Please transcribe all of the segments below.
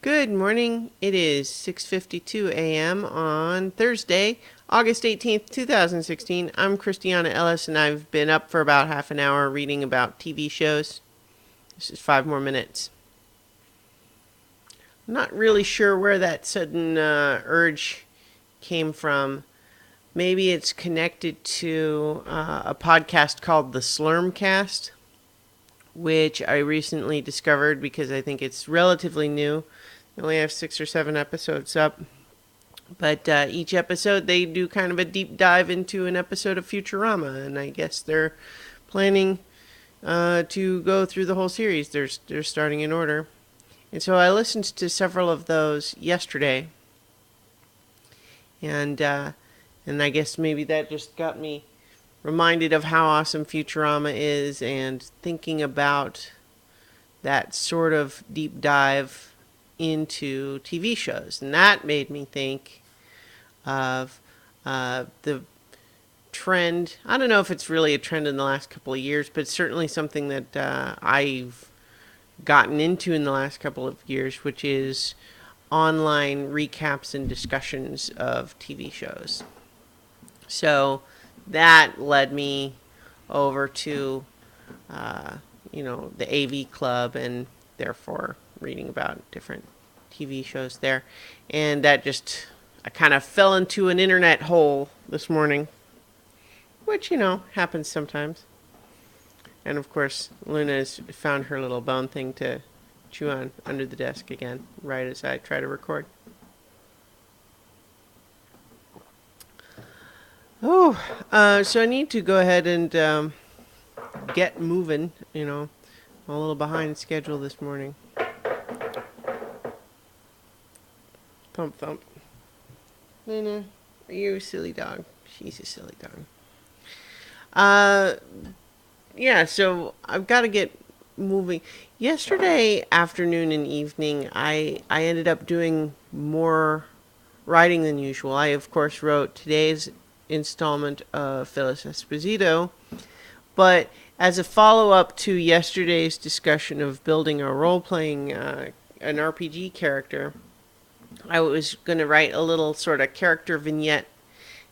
Good morning. It is 6:52 a.m. on Thursday, August 18th, 2016. I'm Christiana Ellis and I've been up for about half an hour reading about TV shows. This is 5 more minutes. I'm not really sure where that sudden urge came from. Maybe it's connected to a podcast called The Slurmcast, which I recently discovered because I think it's relatively new. They only have 6 or 7 episodes up. But each episode, they do kind of a deep dive into an episode of Futurama, and I guess they're planning to go through the whole series. They're starting in order, and so I listened to several of those yesterday, and I guess maybe that just got me reminded of how awesome Futurama is, and thinking about that sort of deep dive into TV shows, and that made me think of the trend. I don't know if it's really a trend in the last couple of years, but it's certainly something that I've gotten into in the last couple of years, which is online recaps and discussions of TV shows. So that led me over to, the AV Club, and therefore reading about different TV shows there. And that just, I kind of fell into an internet hole this morning, which, happens sometimes. And of course, Luna's found her little bone thing to chew on under the desk again, right as I try to record. So I need to go ahead and get moving. I'm a little behind schedule this morning. Thump thump. Luna, are you a silly dog? She's a silly dog. Yeah, so I've got to get moving. Yesterday afternoon and evening, I ended up doing more writing than usual. I, of course, wrote today's installment of Phyllis Esposito, but as a follow-up to yesterday's discussion of building a role-playing, an RPG character, I was going to write a little sort of character vignette,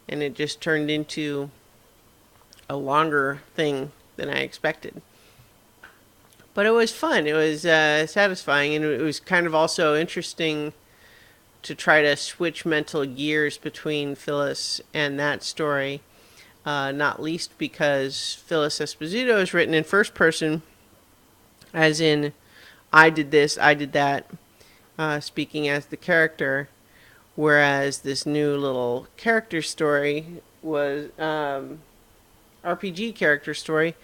and it just turned into a longer thing than I expected. But it was fun. It was satisfying, and it was kind of also interesting to try to switch mental gears between Phyllis and that story. Not least because Phyllis Esposito is written in first person, as in, I did this, I did that, speaking as the character, whereas this new little character story was, RPG character story,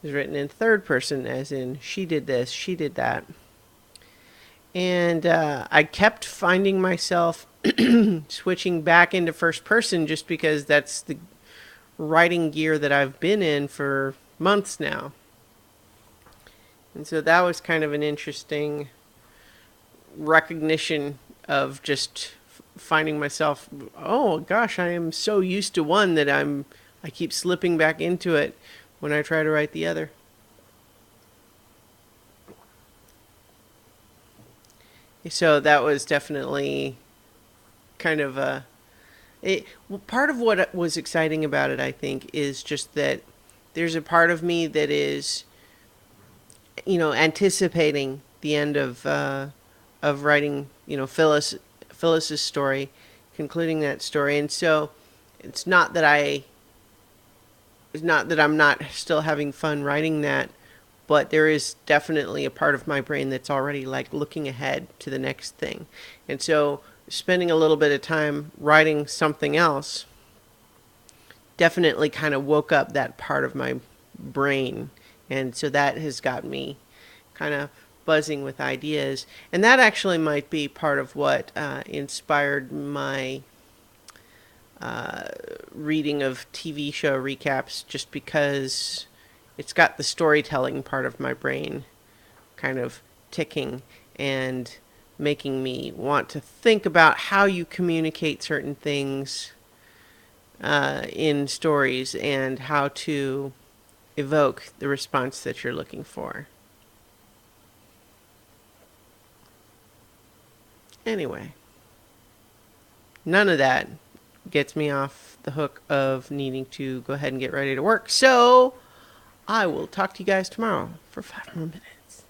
was written in third person, as in, she did this, she did that. And I kept finding myself switching back into first person just because that's the writing gear that I've been in for months now. And so that was kind of an interesting recognition of just finding myself, oh gosh, I am so used to one that I keep slipping back into it when I try to write the other. So that was definitely kind of part of what was exciting about it, I think, is just that there's a part of me that is, anticipating the end of writing, Phyllis's story, concluding that story, and so it's not that I'm not still having fun writing that, but there is definitely a part of my brain that's already like looking ahead to the next thing. And so spending a little bit of time writing something else definitely kind of woke up that part of my brain. And so that has got me kind of buzzing with ideas. And that actually might be part of what inspired my reading of TV show recaps, just because it's got the storytelling part of my brain kind of ticking and making me want to think about how you communicate certain things in stories and how to evoke the response that you're looking for. Anyway, none of that gets me off the hook of needing to go ahead and get ready to work. So I will talk to you guys tomorrow for 5 more minutes.